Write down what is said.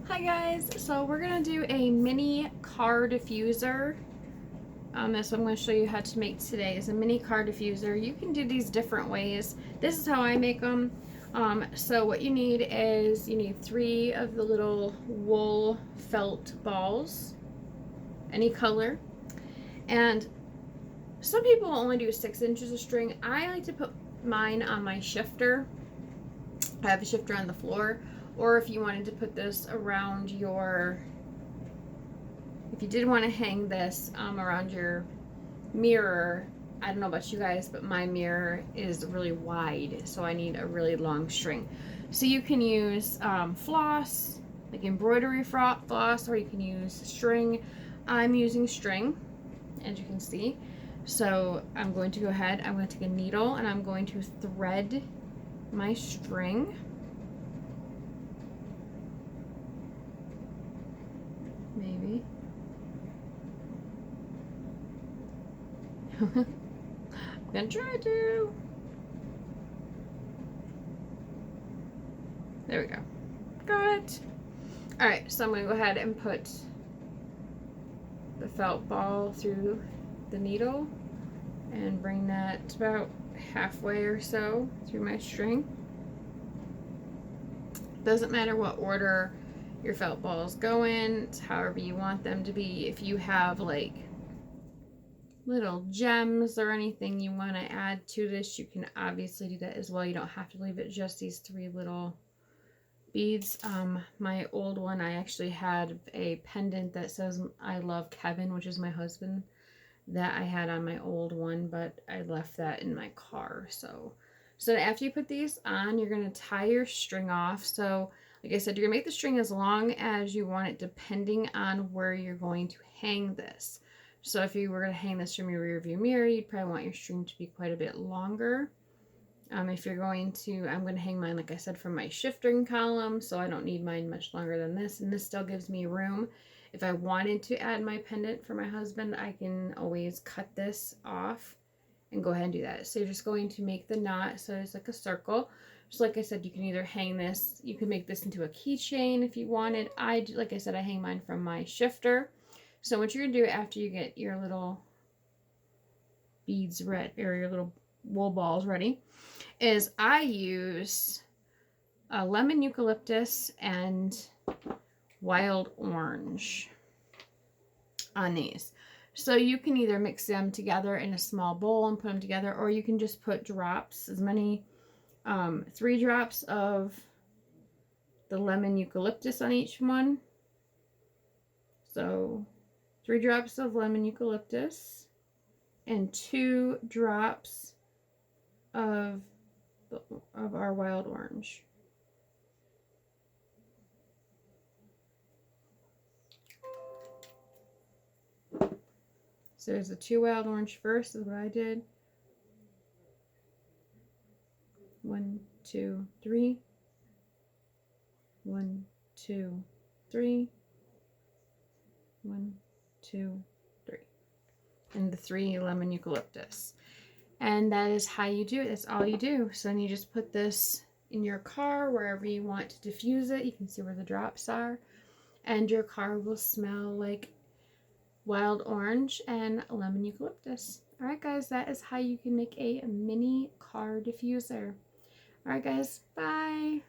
Hi guys, so we're gonna do a mini car diffuser. That's what I'm going to show you how to make today is a mini car diffuser. You can do these different ways. This is how I make them. So what you need is you need 3 of the little wool felt balls, any color, and some people only do 6 inches of string. I like to put mine on my shifter. I have a shifter on the floor, or if you wanted to put this around your, if you did want to hang this around your mirror, I don't know about you guys, but my mirror is really wide, so I need a really long string. So you can use floss, like embroidery floss, or you can use string. I'm using string, as you can see. So I'm going to go ahead, I'm going to take a needle and I'm going to thread my string. Maybe. I'm gonna try to. There we go. Got it. Alright, so I'm gonna go ahead and put the felt ball through the needle and bring that about halfway or so through my string. Doesn't matter what order your felt balls go in, it's however you want them to be. If you have like little gems or anything you want to add to this, you can obviously do that as well. You don't have to leave it just these 3 little beads. My old one, I actually had a pendant that says I love Kevin, which is my husband, that I had on my old one, but I left that in my car. So after you put these on, you're going to tie your string off. So like I said, you're going to make the string as long as you want it, depending on where you're going to hang this. So if you were going to hang this from your rear view mirror, you'd probably want your string to be quite a bit longer. If you're going to, I'm going to hang mine, like I said, from my shifting column, so I don't need mine much longer than this, and this still gives me room. If I wanted to add my pendant for my husband, I can always cut this off and go ahead and do that. So you're just going to make the knot so it's like a circle. So like I said, you can either hang this, you can make this into a keychain if you wanted. Like I said, I hang mine from my shifter. So what you're going to do after you get your little beads ready, or your little wool balls ready, is I use lemon eucalyptus and wild orange on these. So you can either mix them together in a small bowl and put them together, or you can just put drops, as many, 3 drops of the lemon eucalyptus on each one. So 3 drops of lemon eucalyptus and 2 drops of our wild orange. So there's the 2 wild orange first, is what I did. 1, 2, 3. 1, 2, 3. 1, 2, 3. And the 3 lemon eucalyptus. And that is how you do it. That's all you do. So then you just put this in your car, wherever you want to diffuse it. You can see where the drops are. And your car will smell like wild orange and lemon eucalyptus. Alright guys, that is how you can make a mini car diffuser. Alright guys, bye!